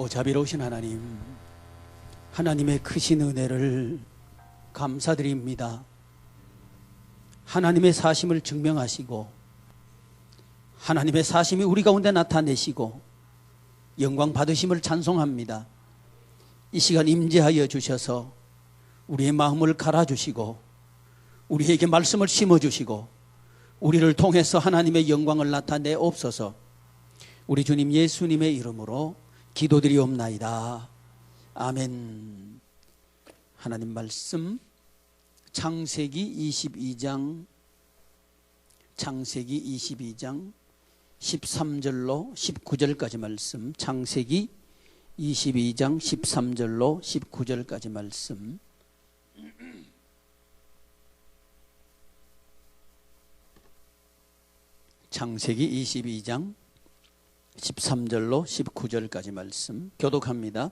자비로우신 하나님, 하나님의 크신 은혜를 감사드립니다. 하나님의 사심을 증명하시고 하나님의 사심이 우리 가운데 나타내시고 영광 받으심을 찬송합니다. 이 시간 임재하여 주셔서 우리의 마음을 갈아주시고 우리에게 말씀을 심어주시고 우리를 통해서 하나님의 영광을 나타내옵소서. 우리 주님 예수님의 이름으로 기도드리옵나이다. 아멘. 하나님 말씀 창세기 22장 13절로 19절까지 말씀, 창세기 22장 13절로 19절까지 말씀. 창세기 22장 13절로 19절까지 말씀 교독합니다.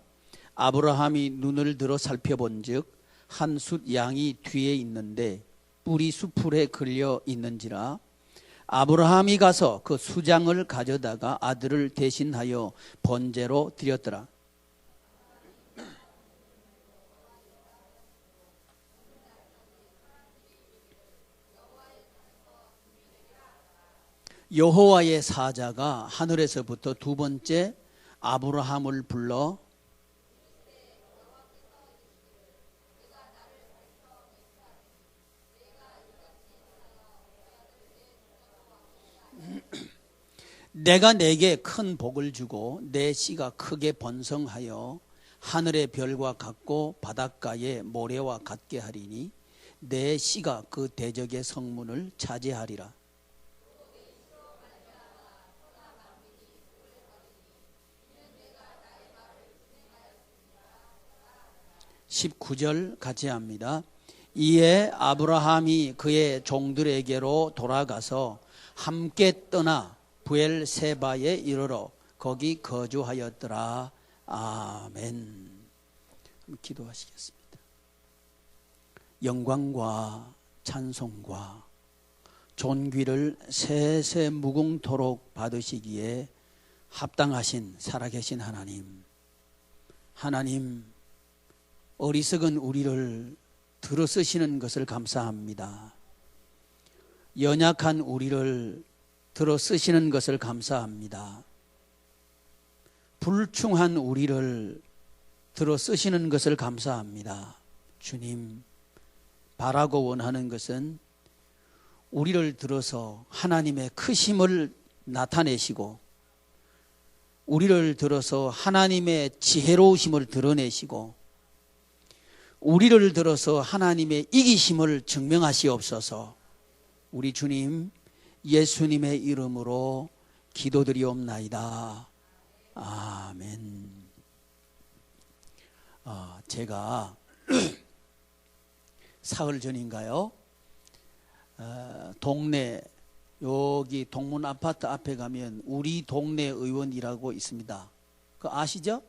아브라함이 눈을 들어 살펴본즉 한 숫 양이 뒤에 있는데 뿔이 수풀에 걸려 있는지라. 아브라함이 가서 그 수장을 가져다가 아들을 대신하여 번제로 드렸더라. 여호와의 사자가 하늘에서부터 두 번째 아브라함을 불러 내가 내게 큰 복을 주고 내 씨가 크게 번성하여 하늘의 별과 같고 바닷가의 모래와 같게 하리니 내 씨가 그 대적의 성문을 차지하리라. 19절 같이 합니다. 이에 아브라함이 그의 종들에게로 돌아가서 함께 떠나 부엘세바에 이르러 거기 거주하였더라. 아멘. 기도하시겠습니다. 영광과 찬송과 존귀를 세세 무궁토록 받으시기에 합당하신 살아계신 하나님, 어리석은 우리를 들어쓰시는 것을 감사합니다. 연약한 우리를 들어쓰시는 것을 감사합니다. 불충한 우리를 들어쓰시는 것을 감사합니다. 주님, 바라고 원하는 것은 우리를 들어서 하나님의 크심을 나타내시고 우리를 들어서 하나님의 지혜로우심을 드러내시고 우리를 들어서 하나님의 이기심을 증명하시옵소서. 우리 주님 예수님의 이름으로 기도드리옵나이다. 아멘. 제가 사흘 전인가요? 동네 여기 동문 아파트 앞에 가면 우리 동네 의원이라고 있습니다. 그 아시죠?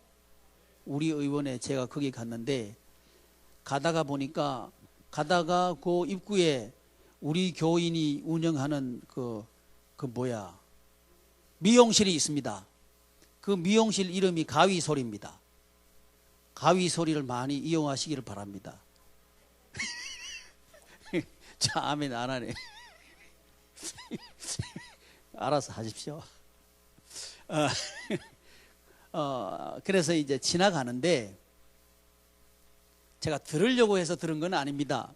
우리 의원에 제가 거기 갔는데 가다가 보니까 그 입구에 우리 교인이 운영하는 미용실이 있습니다. 그 미용실 이름이 가위소리입니다. 가위소리를 많이 이용하시기를 바랍니다. 자, 아멘 안 하네. 알아서 하십시오. 그래서 이제 지나가는데 제가 들으려고 해서 들은 건 아닙니다.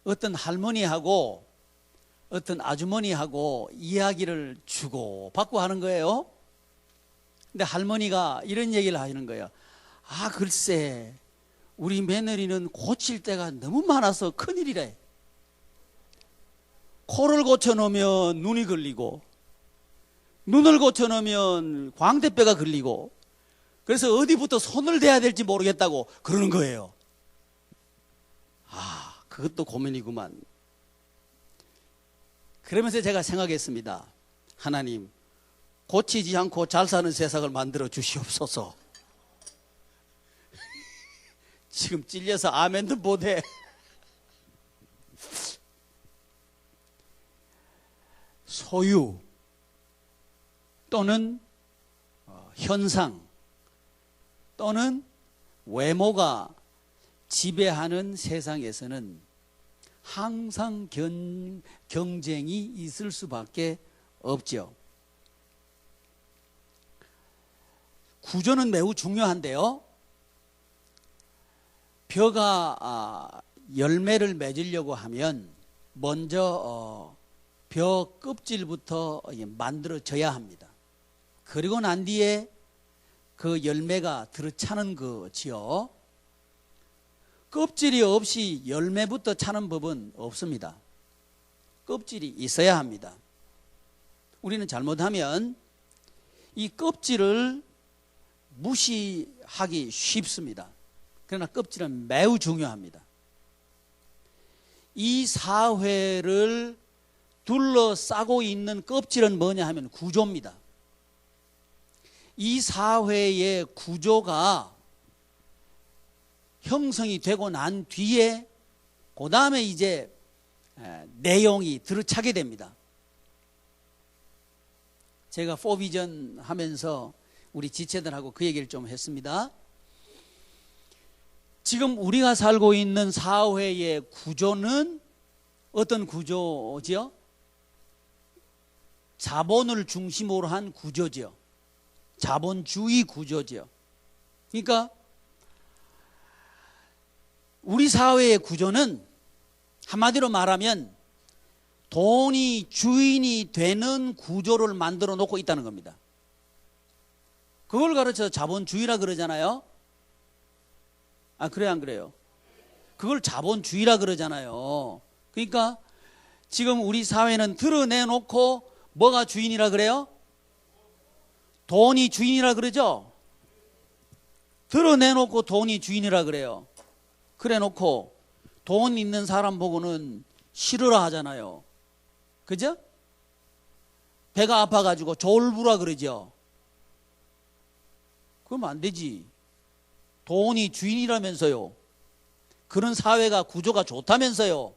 어떤 할머니하고 어떤 아주머니하고 이야기를 주고 받고 하는 거예요. 근데 할머니가 이런 얘기를 하시는 거예요. 글쎄 우리 며느리는 고칠 때가 너무 많아서 큰일이래. 코를 고쳐놓으면 눈이 걸리고 눈을 고쳐놓으면 광대뼈가 걸리고 그래서 어디부터 손을 대야 될지 모르겠다고 그러는 거예요. 그것도 고민이구만. 그러면서 제가 생각했습니다. 하나님, 고치지 않고 잘 사는 세상을 만들어 주시옵소서. 지금 찔려서 아멘도 못해. 소유 또는 현상 또는 외모가 지배하는 세상에서는 항상 경쟁이 있을 수밖에 없죠. 구조는 매우 중요한데요. 벼가 열매를 맺으려고 하면 먼저 벼 껍질부터 만들어져야 합니다. 그리고 난 뒤에 그 열매가 들어차는 거지요. 껍질이 없이 열매부터 차는 법은 없습니다. 껍질이 있어야 합니다. 우리는 잘못하면 이 껍질을 무시하기 쉽습니다. 그러나 껍질은 매우 중요합니다. 이 사회를 둘러싸고 있는 껍질은 뭐냐 하면 구조입니다. 이 사회의 구조가 형성이 되고 난 뒤에 그 다음에 이제 내용이 들어차게 됩니다. 제가 포비전 하면서 우리 지체들하고 그 얘기를 좀 했습니다. 지금 우리가 살고 있는 사회의 구조는 어떤 구조지요? 자본을 중심으로 한 구조죠. 자본주의 구조죠. 그러니까 우리 사회의 구조는 한마디로 말하면 돈이 주인이 되는 구조를 만들어 놓고 있다는 겁니다. 그걸 가르쳐 자본주의라 그러잖아요. 아, 그래요, 안 그래요? 그걸 자본주의라 그러잖아요. 그러니까 지금 우리 사회는 드러내놓고 뭐가 주인이라 그래요? 돈이 주인이라 그러죠? 드러내놓고 돈이 주인이라 그래요. 그래 놓고 돈 있는 사람 보고는 싫으라 하잖아요. 그죠? 배가 아파가지고 졸부라 그러죠. 그러면 안 되지. 돈이 주인이라면서요. 그런 사회가 구조가 좋다면서요.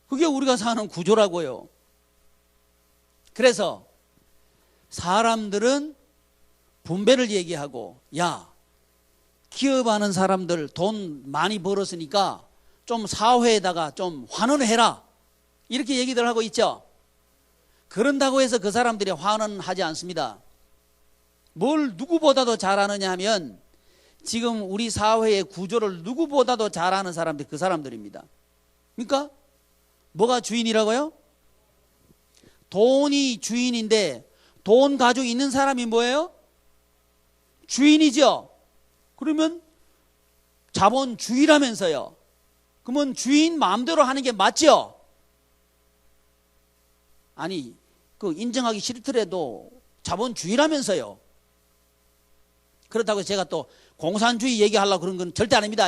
그게 우리가 사는 구조라고요. 그래서 사람들은 분배를 얘기하고, 야, 기업하는 사람들 돈 많이 벌었으니까 좀 사회에다가 좀 환원을 해라, 이렇게 얘기들 하고 있죠. 그런다고 해서 그 사람들이 환원하지 않습니다. 뭘 누구보다도 잘하느냐 하면 지금 우리 사회의 구조를 누구보다도 잘하는 사람들이 그 사람들입니다. 그러니까 뭐가 주인이라고요? 돈이 주인인데 돈 가지고 있는 사람이 뭐예요? 주인이죠. 그러면 자본주의라면서요. 그러면 주인 마음대로 하는 게 맞죠? 아니, 그 인정하기 싫더라도 자본주의라면서요. 그렇다고 제가 또 공산주의 얘기하려고 그런 건 절대 아닙니다.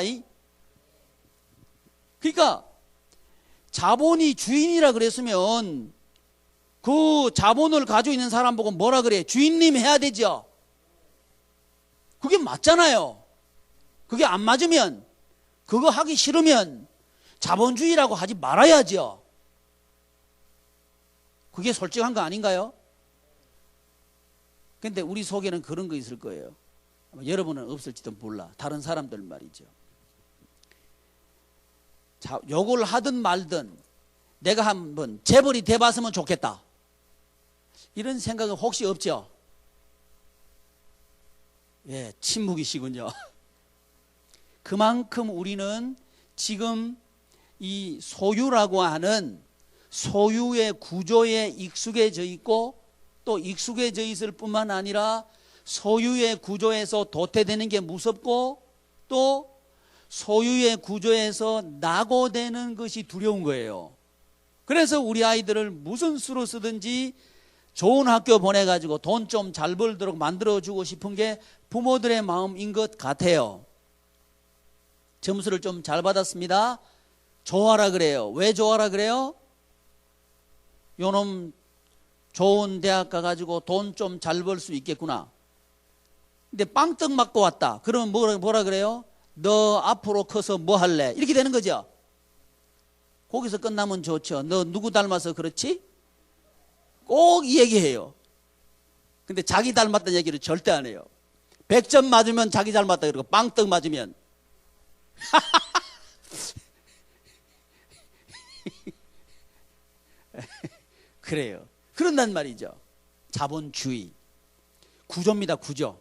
그러니까 자본이 주인이라 그랬으면 그 자본을 가지고 있는 사람 보고 뭐라 그래? 주인님 해야 되죠. 그게 맞잖아요. 그게 안 맞으면, 그거 하기 싫으면 자본주의라고 하지 말아야죠. 그게 솔직한 거 아닌가요? 근데 우리 속에는 그런 거 있을 거예요. 여러분은 없을지도 몰라. 다른 사람들 말이죠. 자, 욕을 하든 말든 내가 한번 재벌이 돼봤으면 좋겠다, 이런 생각은 혹시 없죠? 예, 침묵이시군요. 그만큼 우리는 지금 이 소유라고 하는 소유의 구조에 익숙해져 있고, 또 익숙해져 있을 뿐만 아니라 소유의 구조에서 도태되는 게 무섭고, 또 소유의 구조에서 낙오되는 것이 두려운 거예요. 그래서 우리 아이들을 무슨 수로 쓰든지 좋은 학교 보내가지고 돈 좀 잘 벌도록 만들어주고 싶은 게 부모들의 마음인 것 같아요. 점수를 좀 잘 받았습니다. 좋아라 그래요. 왜 좋아라 그래요? 요놈 좋은 대학 가가지고 돈 좀 잘 벌 수 있겠구나. 근데 빵떡 맞고 왔다. 그러면 뭐라 그래요? 너 앞으로 커서 뭐 할래? 이렇게 되는 거죠. 거기서 끝나면 좋죠. 너 누구 닮아서 그렇지? 꼭 이 얘기해요. 근데 자기 닮았다는 얘기를 절대 안 해요. 100점 맞으면 자기 잘 맞다 그러고 빵떡 맞으면 그래요. 그런단 말이죠. 자본주의 구조입니다. 구조.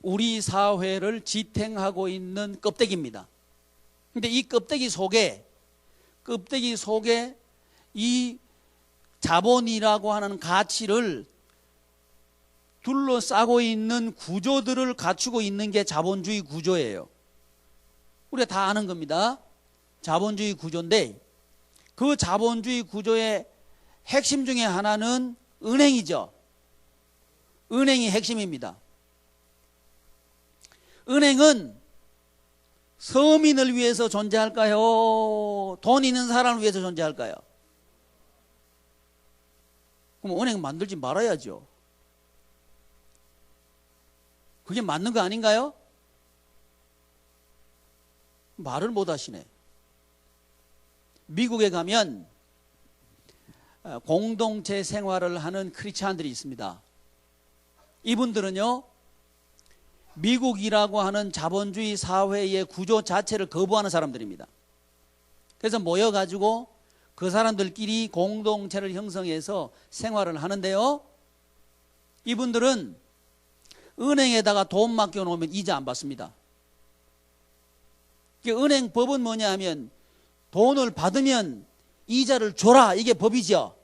우리 사회를 지탱하고 있는 껍데기입니다. 근데 이 껍데기 속에 이 자본이라고 하는 가치를 둘러싸고 있는 구조들을 갖추고 있는 게 자본주의 구조예요. 우리가 다 아는 겁니다. 자본주의 구조인데 그 자본주의 구조의 핵심 중에 하나는 은행이죠. 은행이 핵심입니다. 은행은 서민을 위해서 존재할까요? 돈 있는 사람을 위해서 존재할까요? 그럼 은행 만들지 말아야죠. 그게 맞는 거 아닌가요? 말을 못 하시네. 미국에 가면 공동체 생활을 하는 크리스찬들이 있습니다. 이분들은요, 미국이라고 하는 자본주의 사회의 구조 자체를 거부하는 사람들입니다. 그래서 모여가지고 그 사람들끼리 공동체를 형성해서 생활을 하는데요, 이분들은 은행에다가 돈 맡겨놓으면 이자 안 받습니다. 은행 법은 뭐냐 하면 돈을 받으면 이자를 줘라, 이게 법이죠.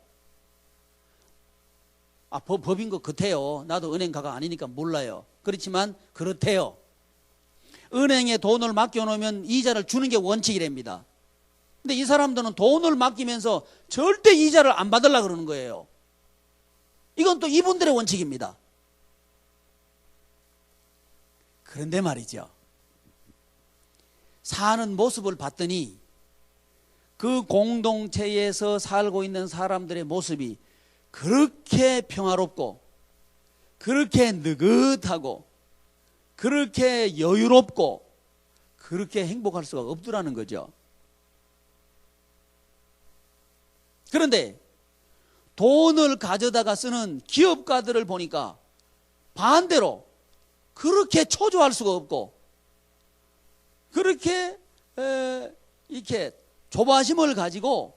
법인 것 같아요. 나도 은행가가 아니니까 몰라요. 그렇지만 그렇대요. 은행에 돈을 맡겨놓으면 이자를 주는 게 원칙이랍니다. 근데 이 사람들은 돈을 맡기면서 절대 이자를 안 받으려고 그러는 거예요. 이건 또 이분들의 원칙입니다. 그런데 말이죠, 사는 모습을 봤더니 그 공동체에서 살고 있는 사람들의 모습이 그렇게 평화롭고 그렇게 느긋하고 그렇게 여유롭고 그렇게 행복할 수가 없더라는 거죠. 그런데 돈을 가져다가 쓰는 기업가들을 보니까 반대로 그렇게 초조할 수가 없고 그렇게 이렇게 조바심을 가지고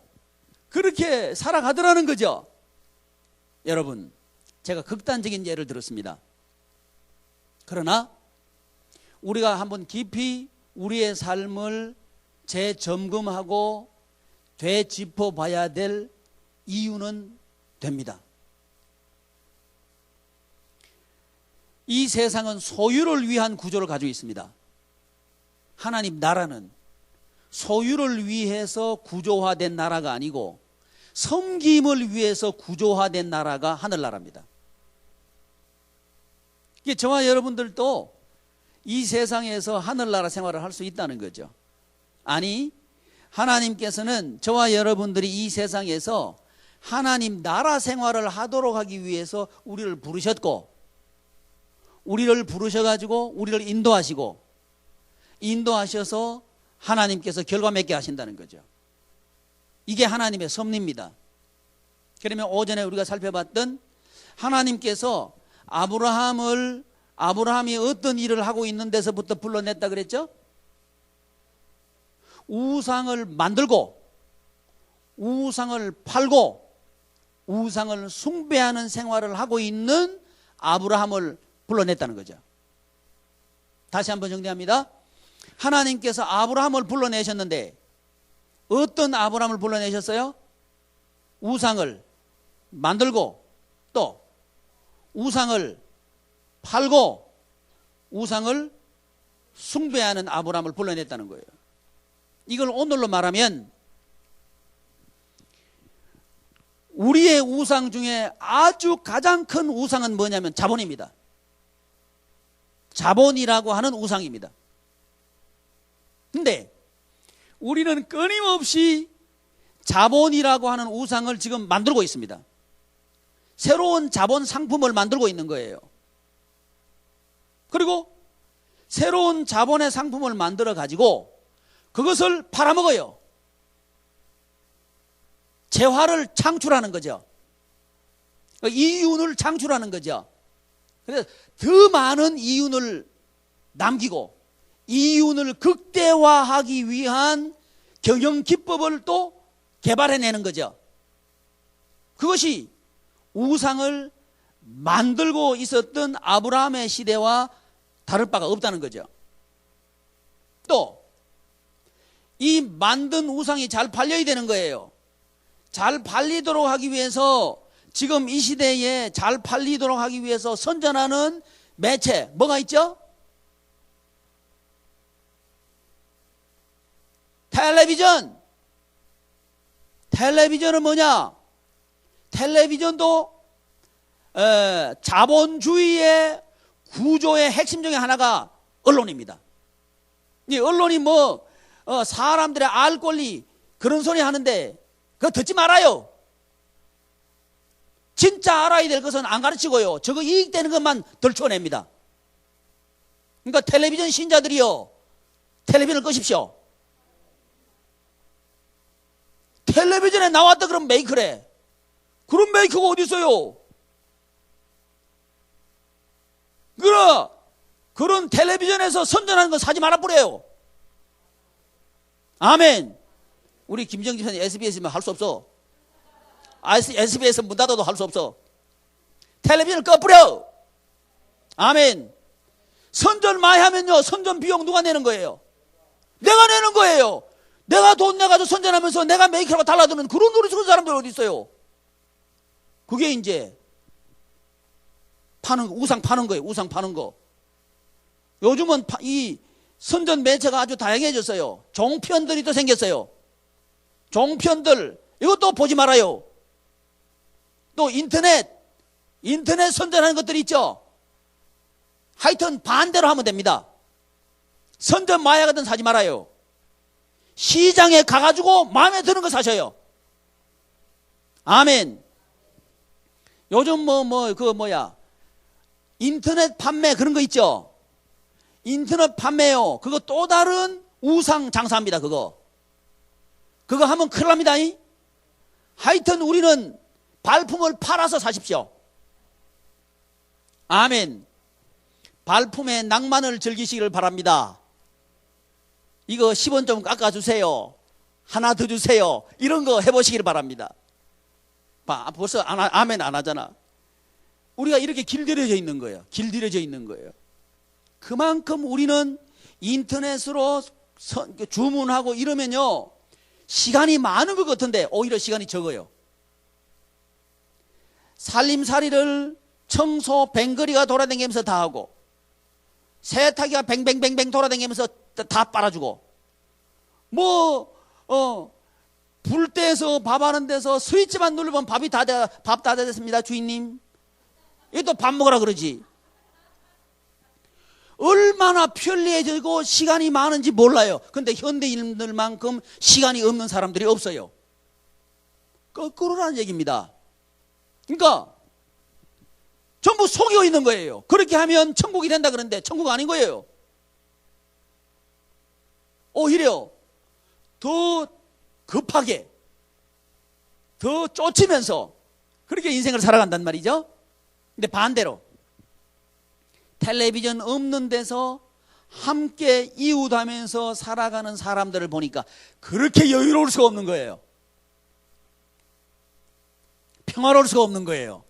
그렇게 살아가더라는 거죠. 여러분, 제가 극단적인 예를 들었습니다. 그러나 우리가 한번 깊이 우리의 삶을 재점검하고 되짚어봐야 될 이유는 됩니다. 이 세상은 소유를 위한 구조를 가지고 있습니다. 하나님 나라는 소유를 위해서 구조화된 나라가 아니고 섬김을 위해서 구조화된 나라가 하늘나라입니다. 이게 저와 여러분들도 이 세상에서 하늘나라 생활을 할 수 있다는 거죠. 아니, 하나님께서는 저와 여러분들이 이 세상에서 하나님 나라 생활을 하도록 하기 위해서 우리를 부르셨고, 우리를 부르셔가지고 우리를 인도하셔서 하나님께서 결과 맺게 하신다는 거죠. 이게 하나님의 섭리입니다. 그러면 오전에 우리가 살펴봤던 하나님께서 아브라함이 어떤 일을 하고 있는 데서부터 불러냈다 그랬죠? 우상을 만들고 우상을 팔고 우상을 숭배하는 생활을 하고 있는 아브라함을 불러냈다는 거죠. 다시 한번 정리합니다. 하나님께서 아브라함을 불러내셨는데 어떤 아브라함을 불러내셨어요? 우상을 만들고 또 우상을 팔고 우상을 숭배하는 아브라함을 불러냈다는 거예요. 이걸 오늘로 말하면 우리의 우상 중에 아주 가장 큰 우상은 뭐냐면 자본입니다. 자본이라고 하는 우상입니다. 근데 우리는 끊임없이 자본이라고 하는 우상을 지금 만들고 있습니다. 새로운 자본 상품을 만들고 있는 거예요. 그리고 새로운 자본의 상품을 만들어 가지고 그것을 팔아먹어요. 재화를 창출하는 거죠. 이윤을 창출하는 거죠. 그래서 더 많은 이윤을 남기고 이윤을 극대화하기 위한 경영 기법을 또 개발해내는 거죠. 그것이 우상을 만들고 있었던 아브라함의 시대와 다를 바가 없다는 거죠. 또 이 만든 우상이 잘 팔려야 되는 거예요. 잘 팔리도록 하기 위해서 지금 이 시대에 잘 팔리도록 하기 위해서 선전하는 매체 뭐가 있죠? 텔레비전. 텔레비전은 뭐냐? 텔레비전도 자본주의의 구조의 핵심 중에 하나가 언론입니다. 이 언론이 사람들의 알 권리 그런 소리 하는데 그거 듣지 말아요. 진짜 알아야 될 것은 안 가르치고요. 저거 이익되는 것만 들춰냅니다. 그러니까 텔레비전 신자들이요. 텔레비전을 끄십시오. 텔레비전에 나왔다 그러면 메이커래. 그런 메이커가 어디 있어요? 그런 텔레비전에서 선전하는 거 사지 말아버려요. 아멘. 우리 김정진 선생님 SBS면 할 수 없어. SBS 문 닫아도 할 수 없어. 텔레비전을 꺼버려. 아멘. 선전 많이 하면요, 선전 비용 누가 내는 거예요? 내가 내는 거예요. 내가 돈 내가지고 선전하면서 내가 메이커라고 달라드는 그런 노래 쓰는 사람들 어디 있어요? 그게 이제 우상 파는 거예요. 우상 파는 거. 요즘은 이 선전 매체가 아주 다양해졌어요. 종편들이 또 생겼어요. 종편들 이것도 보지 말아요. 또 인터넷 선전하는 것들이 있죠. 하여튼 반대로 하면 됩니다. 선전 마약이든 사지 말아요. 시장에 가가지고 마음에 드는 거 사셔요. 아멘. 요즘 인터넷 판매 그런 거 있죠. 인터넷 판매요. 그거 또 다른 우상 장사입니다. 그거 하면 큰일 납니다. 하여튼 우리는 발품을 팔아서 사십시오. 아멘. 발품의 낭만을 즐기시기를 바랍니다. 이거 10원 좀 깎아주세요. 하나 더 주세요. 이런 거 해보시기를 바랍니다. 벌써 아멘 안 하잖아. 우리가 이렇게 길들여져 있는 거예요. 길들여져 있는 거예요. 그만큼 우리는 인터넷으로 주문하고 이러면요, 시간이 많은 것 같은데 오히려 시간이 적어요. 살림살이를 청소 뱅거리가 돌아다니면서 다 하고, 세탁기가 뱅뱅뱅뱅 돌아다니면서 다 빨아주고, 불 때에서 밥 하는 데서 스위치만 누르면 밥 다 됐습니다 주인님. 이게 또 밥 먹으라 그러지. 얼마나 편리해지고 시간이 많은지 몰라요. 근데 현대인들만큼 시간이 없는 사람들이 없어요. 거꾸로라는 얘기입니다. 그러니까 전부 속여 있는 거예요. 그렇게 하면 천국이 된다 그러는데 천국 아닌 거예요. 오히려 더 급하게 더 쫓으면서 그렇게 인생을 살아간단 말이죠. 근데 반대로 텔레비전 없는 데서 함께 이웃하면서 살아가는 사람들을 보니까 그렇게 여유로울 수가 없는 거예요. 평화로울 수가 없는 거예요.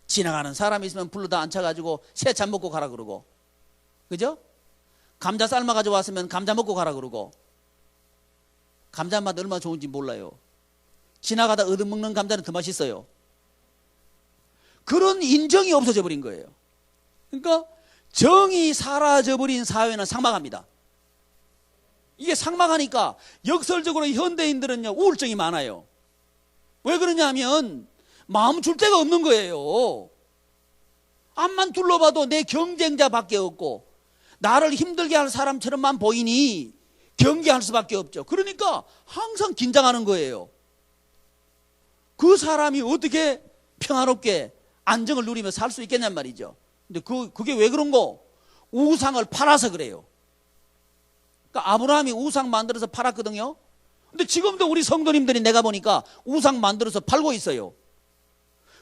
지나가는 사람이 있으면 불러다 앉혀가지고 새참 먹고 가라 그러고, 그죠? 감자 삶아 가지고 왔으면 감자 먹고 가라 그러고, 감자 맛 얼마나 좋은지 몰라요. 지나가다 얻어먹는 감자는 더 맛있어요. 그런 인정이 없어져 버린 거예요. 그러니까 정이 사라져버린 사회는 삭막합니다. 이게 삭막하니까 역설적으로 현대인들은요, 우울증이 많아요. 왜 그러냐 하면 마음 줄 데가 없는 거예요. 앞만 둘러봐도 내 경쟁자밖에 없고 나를 힘들게 할 사람처럼만 보이니 경계할 수밖에 없죠. 그러니까 항상 긴장하는 거예요. 그 사람이 어떻게 평화롭게 안정을 누리며 살 수 있겠냔 말이죠. 근데 그게 왜 그런고? 우상을 팔아서 그래요. 그러니까 아브라함이 우상 만들어서 팔았거든요. 근데 지금도 우리 성도님들이 내가 보니까 우상 만들어서 팔고 있어요.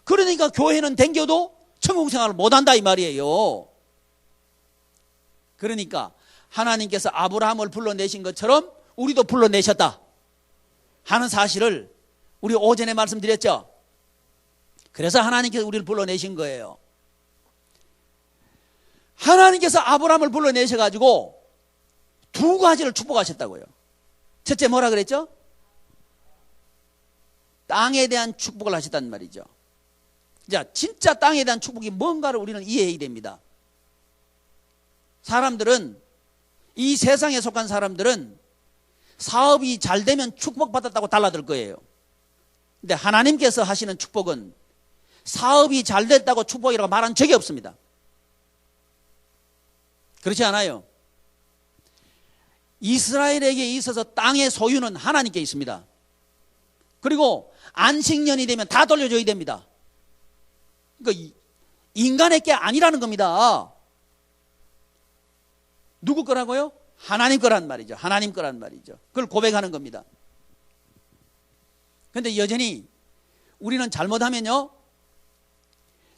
그러니까 교회는 댕겨도 천국 생활을 못한다 이 말이에요. 그러니까 하나님께서 아브라함을 불러내신 것처럼 우리도 불러내셨다 하는 사실을 우리 오전에 말씀드렸죠. 그래서 하나님께서 우리를 불러내신 거예요. 하나님께서 아브라함을 불러내셔가지고 두 가지를 축복하셨다고요. 첫째 뭐라 그랬죠? 땅에 대한 축복을 하셨단 말이죠. 자, 진짜 땅에 대한 축복이 뭔가를 우리는 이해해야 됩니다. 사람들은, 이 세상에 속한 사람들은 사업이 잘 되면 축복받았다고 달라들 거예요. 근데 하나님께서 하시는 축복은 사업이 잘 됐다고 축복이라고 말한 적이 없습니다. 그렇지 않아요. 이스라엘에게 있어서 땅의 소유는 하나님께 있습니다. 그리고 안식년이 되면 다 돌려줘야 됩니다. 그러니까 인간의 게 아니라는 겁니다. 누구 거라고요? 하나님 거란 말이죠. 하나님 거란 말이죠. 그걸 고백하는 겁니다. 그런데 여전히 우리는 잘못하면요,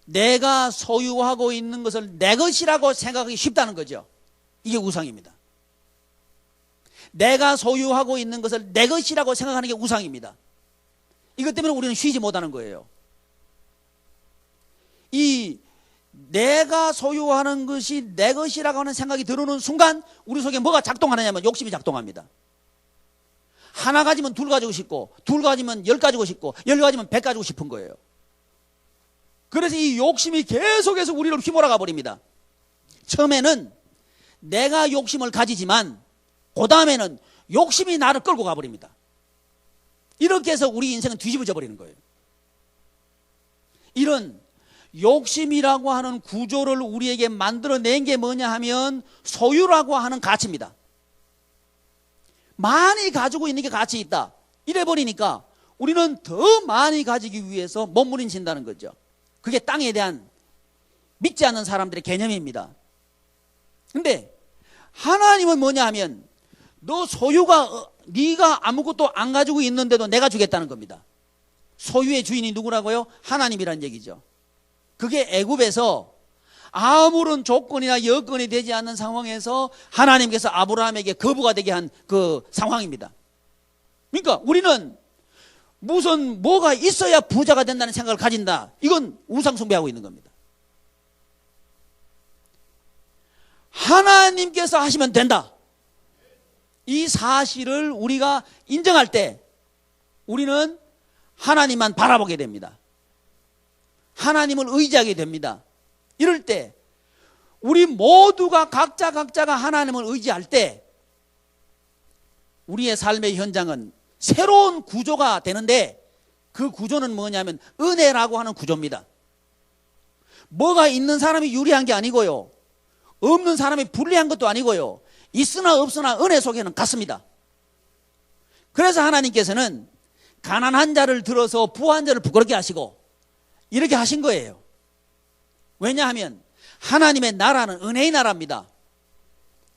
내가 소유하고 있는 것을 내 것이라고 생각하기 쉽다는 거죠. 이게 우상입니다. 내가 소유하고 있는 것을 내 것이라고 생각하는 게 우상입니다. 이것 때문에 우리는 쉬지 못하는 거예요. 이 내가 소유하는 것이 내 것이라고 하는 생각이 들어오는 순간 우리 속에 뭐가 작동하느냐면 욕심이 작동합니다. 하나 가지면 둘 가지고 싶고, 둘 가지면 열 가지고 싶고, 열 가지면 100 가지고 싶은 거예요. 그래서 이 욕심이 계속해서 우리를 휘몰아가 버립니다. 처음에는 내가 욕심을 가지지만 그 다음에는 욕심이 나를 끌고 가버립니다. 이렇게 해서 우리 인생은 뒤집어져 버리는 거예요. 이런 욕심이라고 하는 구조를 우리에게 만들어낸 게 뭐냐 하면 소유라고 하는 가치입니다. 많이 가지고 있는 게 가치 있다 이래 버리니까 우리는 더 많이 가지기 위해서 몸부림친다는 거죠. 그게 땅에 대한 믿지 않는 사람들의 개념입니다. 근데 하나님은 뭐냐 하면 너 소유가 네가 아무것도 안 가지고 있는데도 내가 주겠다는 겁니다. 소유의 주인이 누구라고요? 하나님이란 얘기죠. 그게 애굽에서 아무런 조건이나 여건이 되지 않는 상황에서 하나님께서 아브라함에게 거부가 되게 한 그 상황입니다. 그러니까 우리는 무슨 뭐가 있어야 부자가 된다는 생각을 가진다. 이건 우상 숭배하고 있는 겁니다. 하나님께서 하시면 된다. 이 사실을 우리가 인정할 때 우리는 하나님만 바라보게 됩니다. 하나님을 의지하게 됩니다. 이럴 때 우리 모두가 각자가 하나님을 의지할 때 우리의 삶의 현장은 새로운 구조가 되는데 그 구조는 뭐냐면 은혜라고 하는 구조입니다. 뭐가 있는 사람이 유리한 게 아니고요, 없는 사람이 불리한 것도 아니고요, 있으나 없으나 은혜 속에는 같습니다. 그래서 하나님께서는 가난한 자를 들어서 부한 자를 부끄럽게 하시고 이렇게 하신 거예요. 왜냐하면 하나님의 나라는 은혜의 나라입니다.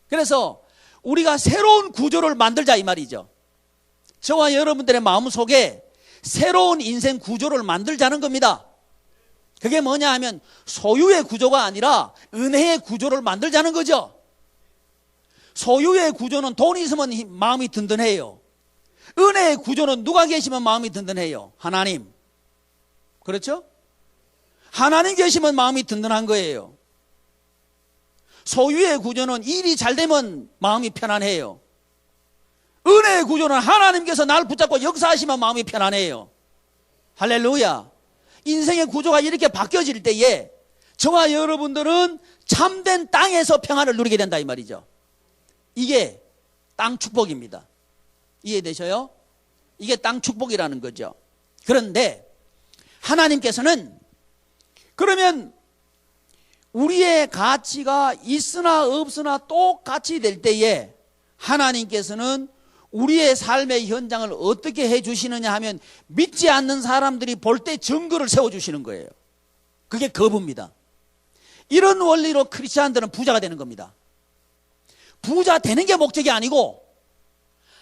그래서 우리가 새로운 구조를 만들자 이 말이죠. 저와 여러분들의 마음속에 새로운 인생 구조를 만들자는 겁니다. 그게 뭐냐 하면 소유의 구조가 아니라 은혜의 구조를 만들자는 거죠. 소유의 구조는 돈이 있으면 마음이 든든해요. 은혜의 구조는 누가 계시면 마음이 든든해요? 하나님. 그렇죠? 하나님 계시면 마음이 든든한 거예요. 소유의 구조는 일이 잘 되면 마음이 편안해요. 은혜의 구조는 하나님께서 날 붙잡고 역사하시면 마음이 편안해요. 할렐루야. 인생의 구조가 이렇게 바뀌어질 때에 저와 여러분들은 참된 땅에서 평안을 누리게 된다 이 말이죠. 이게 땅 축복입니다. 이해되셔요? 이게 땅 축복이라는 거죠. 그런데 하나님께서는 그러면 우리의 가치가 있으나 없으나 똑같이 될 때에 하나님께서는 우리의 삶의 현장을 어떻게 해주시느냐 하면 믿지 않는 사람들이 볼 때 증거를 세워주시는 거예요. 그게 거부입니다. 이런 원리로 크리스찬들은 부자가 되는 겁니다. 부자 되는 게 목적이 아니고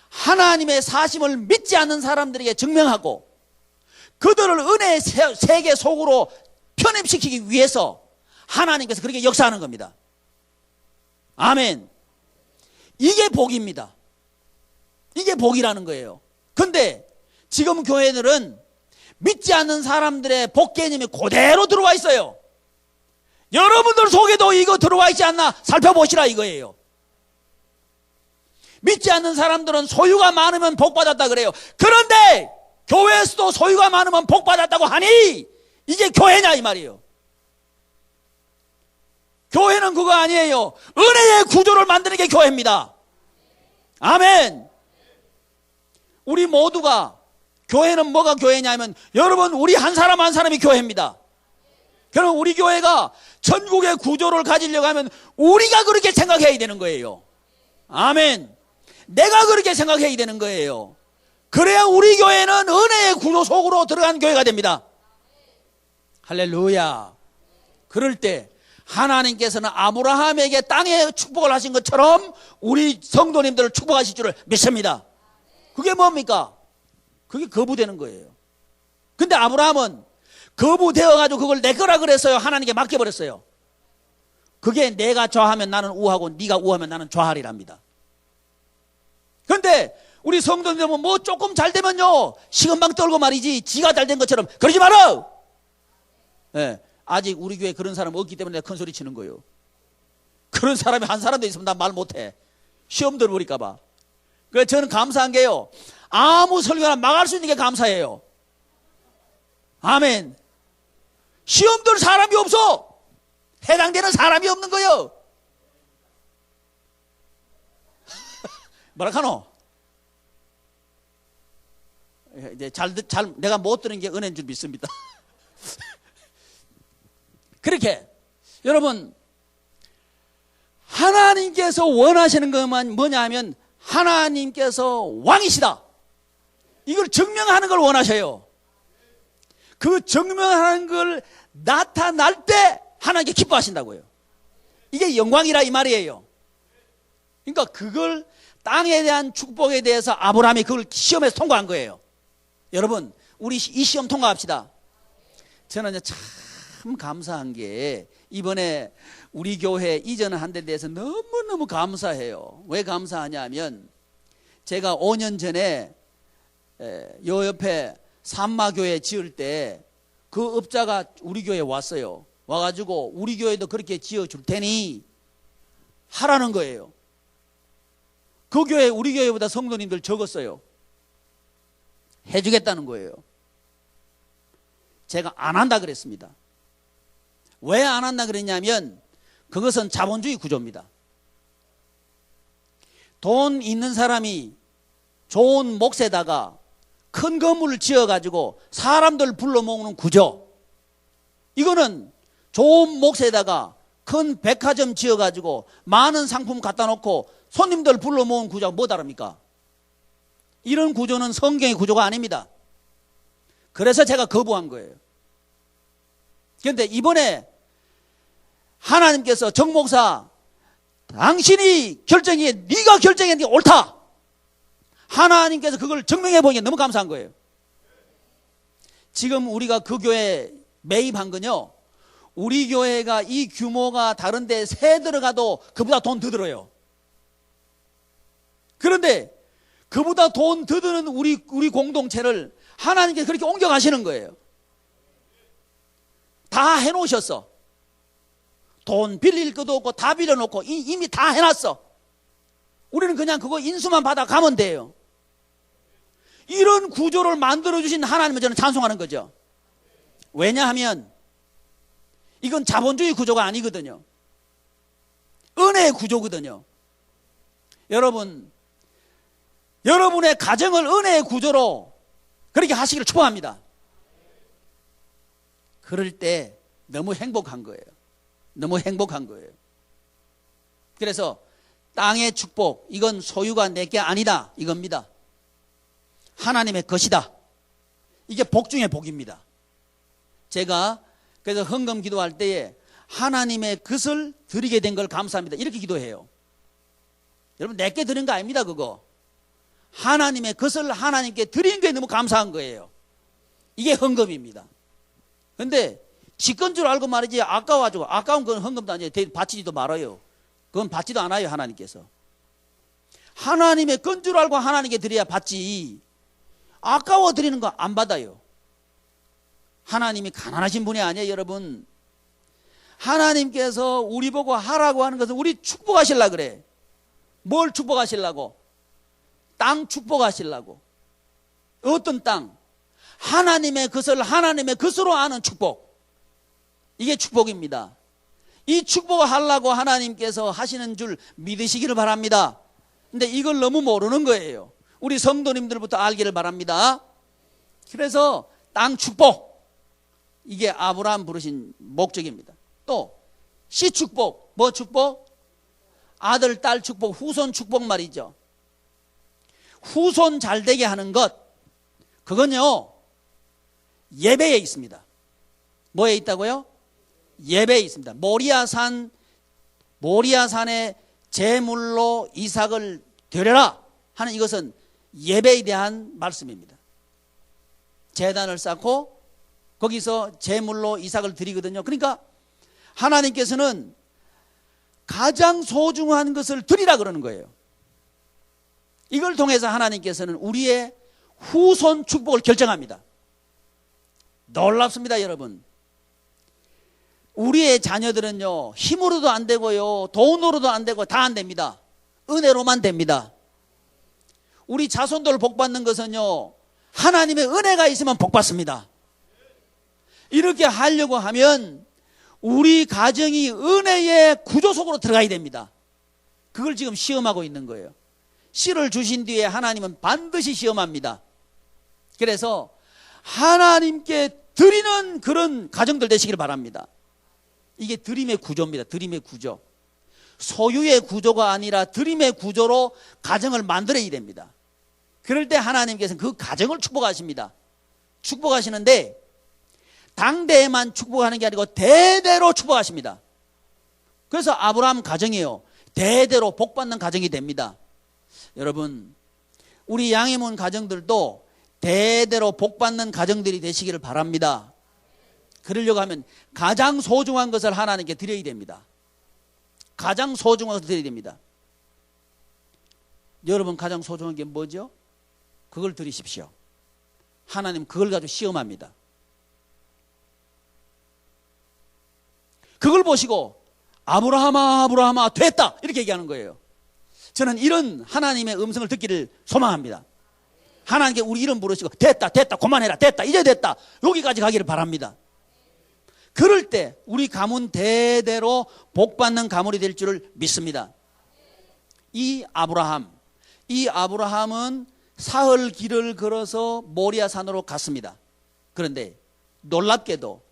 하나님의 사심을 믿지 않는 사람들에게 증명하고 그들을 은혜의 세계 속으로 편입시키기 위해서 하나님께서 그렇게 역사하는 겁니다. 아멘. 이게 복입니다. 이게 복이라는 거예요. 근데 지금 교회들은 믿지 않는 사람들의 복 개념이 그대로 들어와 있어요. 여러분들 속에도 이거 들어와 있지 않나 살펴보시라 이거예요. 믿지 않는 사람들은 소유가 많으면 복 받았다 그래요. 그런데 교회에서도 소유가 많으면 복 받았다고 하니 이게 교회냐 이 말이에요. 교회는 그거 아니에요. 은혜의 구조를 만드는 게 교회입니다. 아멘. 우리 모두가 교회는 뭐가 교회냐면 여러분 우리 한 사람 한 사람이 교회입니다. 그럼 우리 교회가 전국의 구조를 가지려고 하면 우리가 그렇게 생각해야 되는 거예요. 아멘. 내가 그렇게 생각해야 되는 거예요. 그래야 우리 교회는 은혜의 구조 속으로 들어간 교회가 됩니다. 할렐루야. 그럴 때 하나님께서는 아브라함에게 땅에 축복을 하신 것처럼 우리 성도님들을 축복하실 줄을 믿습니다. 그게 뭡니까? 그게 거부되는 거예요. 근데 아브라함은 거부되어가지고 그걸 내 거라 그랬어요. 하나님께 맡겨버렸어요. 그게 내가 좌하면 나는 우하고 네가 우하면 나는 좌하리랍니다. 근데 우리 성도님들은 뭐 조금 잘 되면요 시금방 떨고 말이지 지가 잘 된 것처럼 그러지 마라. 네, 아직 우리 교회에 그런 사람 없기 때문에 내가 큰 소리 치는 거예요. 그런 사람이 한 사람도 있으면 난 말 못해. 시험 들어버릴까 봐. 그래서 저는 감사한 게요 아무 설교나 막을 수 있는 게 감사해요. 아멘. 시험 들 사람이 없어. 해당되는 사람이 없는 거예요. 뭐라 카노? 이제 내가 못 들은 게 은혜인 줄 믿습니다. 그렇게 여러분 하나님께서 원하시는 것만 뭐냐 하면 하나님께서 왕이시다. 이걸 증명하는 걸 원하셔요. 그 증명하는 걸 나타날 때 하나님께 기뻐하신다고요. 이게 영광이라 이 말이에요. 그러니까 그걸 땅에 대한 축복에 대해서 아브라함이 그걸 시험에서 통과한 거예요. 여러분 우리 이 시험 통과합시다. 저는 참 감사한 게 이번에 우리 교회 이전한 데 대해서 너무너무 감사해요. 왜 감사하냐면 제가 5년 전에 요 옆에 산마교회 지을 때 그 업자가 우리 교회에 왔어요. 와가지고 우리 교회도 그렇게 지어줄 테니 하라는 거예요. 그 교회 우리 교회보다 성도님들 적었어요. 해주겠다는 거예요. 제가 안 한다 그랬습니다. 왜 안 한다 그랬냐면 그것은 자본주의 구조입니다. 돈 있는 사람이 좋은 몫에다가 큰 건물을 지어가지고 사람들 불러 모으는 구조. 이거는 좋은 몫에다가 큰 백화점 지어가지고 많은 상품 갖다 놓고 손님들 불러 모으는 구조가 뭐 다릅니까? 이런 구조는 성경의 구조가 아닙니다. 그래서 제가 거부한 거예요. 그런데 이번에 하나님께서 정 목사 당신이 결정해 네가 결정했는 게 옳다. 하나님께서 그걸 증명해 보니 너무 감사한 거예요. 지금 우리가 그 교회 매입한 건요 우리 교회가 이 규모가 다른데 새 들어가도 그보다 돈 더 들어요. 그런데 그보다 돈 더 드는 우리 공동체를 하나님께서 그렇게 옮겨가시는 거예요. 다 해놓으셨어. 돈 빌릴 것도 없고 다 빌려놓고 이미 다 해놨어. 우리는 그냥 그거 인수만 받아 가면 돼요. 이런 구조를 만들어주신 하나님을 저는 찬송하는 거죠. 왜냐하면 이건 자본주의 구조가 아니거든요. 은혜의 구조거든요. 여러분, 여러분의 가정을 은혜의 구조로 그렇게 하시기를 축복합니다. 그럴 때 너무 행복한 거예요. 너무 행복한 거예요. 그래서 땅의 축복, 이건 소유가 내게 아니다 이겁니다. 하나님의 것이다. 이게 복 중에 복입니다. 제가 그래서 헌금 기도할 때에 하나님의 것을 드리게 된 걸 감사합니다 이렇게 기도해요. 여러분 내게 드린 거 아닙니다. 그거 하나님의 것을 하나님께 드린 게 너무 감사한 거예요. 이게 헌금입니다. 그런데 지건 줄 알고 말이지 아까워가지고 아까운 건 헌금도 아니에요. 바치지도 말아요. 그건 받지도 않아요. 하나님께서. 하나님의 건 줄 알고 하나님께 드려야 받지. 아까워 드리는 거 안 받아요. 하나님이 가난하신 분이 아니에요. 여러분, 하나님께서 우리 보고 하라고 하는 것은 우리 축복하시려고 그래. 뭘 축복하시려고? 땅 축복하시려고. 어떤 땅? 하나님의 것을 하나님의 것으로 아는 축복. 이게 축복입니다. 이 축복을 하려고 하나님께서 하시는 줄 믿으시기를 바랍니다. 근데 이걸 너무 모르는 거예요. 우리 성도님들부터 알기를 바랍니다. 그래서 땅 축복, 이게 아브라함 부르신 목적입니다. 또 씨 축복, 뭐 축복? 아들, 딸 축복, 후손 축복 말이죠. 후손 잘되게 하는 것, 그건요 예배에 있습니다. 뭐에 있다고요? 예배에 있습니다. 모리아산의 제물로 이삭을 드려라 하는 이것은 예배에 대한 말씀입니다. 제단을 쌓고 거기서 제물로 이삭을 드리거든요. 그러니까 하나님께서는 가장 소중한 것을 드리라 그러는 거예요. 이걸 통해서 하나님께서는 우리의 후손 축복을 결정합니다. 놀랍습니다, 여러분. 우리의 자녀들은요, 힘으로도 안 되고요, 돈으로도 안 되고 다 안 됩니다. 은혜로만 됩니다. 우리 자손들 복 받는 것은요, 하나님의 은혜가 있으면 복 받습니다. 이렇게 하려고 하면 우리 가정이 은혜의 구조 속으로 들어가야 됩니다. 그걸 지금 시험하고 있는 거예요. 씨를 주신 뒤에 하나님은 반드시 시험합니다. 그래서 하나님께 드리는 그런 가정들 되시길 바랍니다. 이게 드림의 구조입니다. 드림의 구조. 소유의 구조가 아니라 드림의 구조로 가정을 만들어야 됩니다. 그럴 때 하나님께서는 그 가정을 축복하십니다. 축복하시는데 당대에만 축복하는 게 아니고 대대로 축복하십니다. 그래서 아브라함 가정이에요. 대대로 복받는 가정이 됩니다. 여러분, 우리 양해문 가정들도 대대로 복받는 가정들이 되시기를 바랍니다. 그러려고 하면 가장 소중한 것을 하나님께 드려야 됩니다. 가장 소중한 것을 드려야 됩니다. 여러분, 가장 소중한 게 뭐죠? 그걸 드리십시오. 하나님 그걸 가지고 시험합니다. 그걸 보시고 아브라함아 아브라함아 됐다 이렇게 얘기하는 거예요. 저는 이런 하나님의 음성을 듣기를 소망합니다. 하나님께 우리 이름 부르시고 됐다 됐다 그만해라 됐다 이제 됐다 여기까지 가기를 바랍니다. 그럴 때 우리 가문 대대로 복받는 가문이 될 줄을 믿습니다. 이 아브라함은 사흘 길을 걸어서 모리아산으로 갔습니다. 그런데 놀랍게도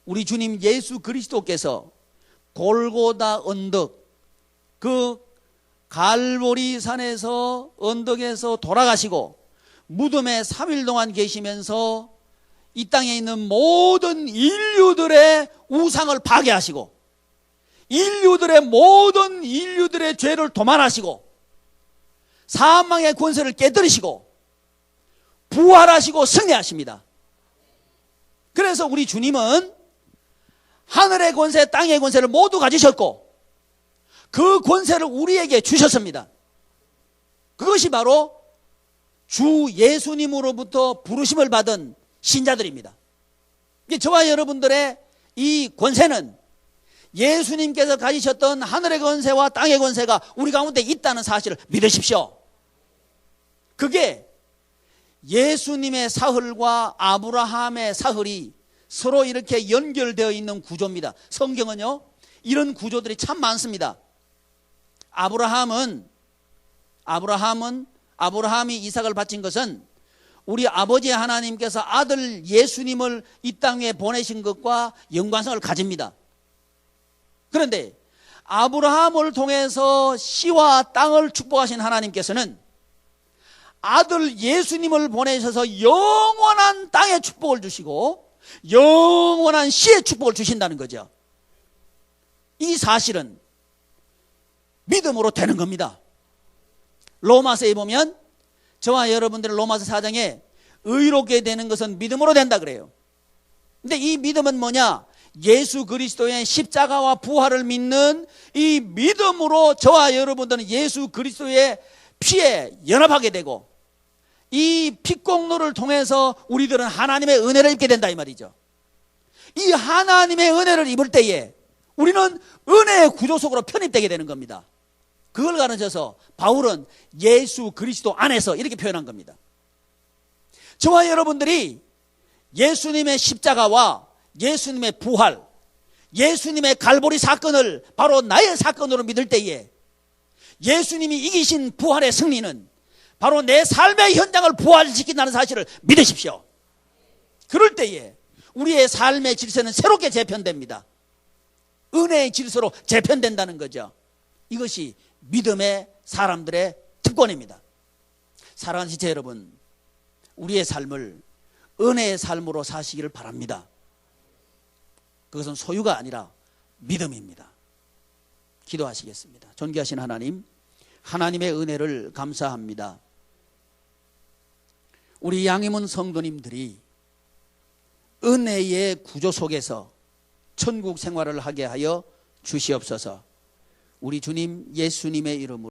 우리 주님 예수 그리스도께서 골고다 언덕, 그 갈보리 산에서 언덕에서 돌아가시고 무덤에 3일 동안 계시면서 이 땅에 있는 모든 인류들의 우상을 파괴하시고 모든 인류들의 죄를 도말하시고 사망의 권세를 깨뜨리시고 부활하시고 승리하십니다. 그래서 우리 주님은 하늘의 권세, 땅의 권세를 모두 가지셨고 그 권세를 우리에게 주셨습니다. 그것이 바로 주 예수님으로부터 부르심을 받은 신자들입니다. 저와 여러분들의 이 권세는 예수님께서 가지셨던 하늘의 권세와 땅의 권세가 우리 가운데 있다는 사실을 믿으십시오. 그게 예수님의 사흘과 아브라함의 사흘이 서로 이렇게 연결되어 있는 구조입니다. 성경은요, 이런 구조들이 참 많습니다. 아브라함이 이삭을 바친 것은 우리 아버지 하나님께서 아들 예수님을 이 땅에 보내신 것과 연관성을 가집니다. 그런데 아브라함을 통해서 씨와 땅을 축복하신 하나님께서는 아들 예수님을 보내셔서 영원한 땅의 축복을 주시고 영원한 씨의 축복을 주신다는 거죠. 이 사실은 믿음으로 되는 겁니다. 로마서에 보면 저와 여러분들의 로마서 4장에 의롭게 되는 것은 믿음으로 된다 그래요. 근데 이 믿음은 뭐냐? 예수 그리스도의 십자가와 부활을 믿는 이 믿음으로 저와 여러분들은 예수 그리스도의 피에 연합하게 되고 이 피공로를 통해서 우리들은 하나님의 은혜를 입게 된다 이 말이죠. 이 하나님의 은혜를 입을 때에 우리는 은혜의 구조 속으로 편입되게 되는 겁니다. 그걸 가르쳐서 바울은 예수 그리스도 안에서 이렇게 표현한 겁니다. 저와 여러분들이 예수님의 십자가와 예수님의 부활, 예수님의 갈보리 사건을 바로 나의 사건으로 믿을 때에 예수님이 이기신 부활의 승리는 바로 내 삶의 현장을 부활시킨다는 사실을 믿으십시오. 그럴 때에 우리의 삶의 질서는 새롭게 재편됩니다. 은혜의 질서로 재편된다는 거죠. 이것이 믿음의 사람들의 특권입니다. 사랑하는 지체 여러분, 우리의 삶을 은혜의 삶으로 사시기를 바랍니다. 그것은 소유가 아니라 믿음입니다. 기도하시겠습니다. 존귀하신 하나님, 하나님의 은혜를 감사합니다. 우리 양희문 성도님들이 은혜의 구조 속에서 천국 생활을 하게 하여 주시옵소서. 우리 주님 예수님의 이름으로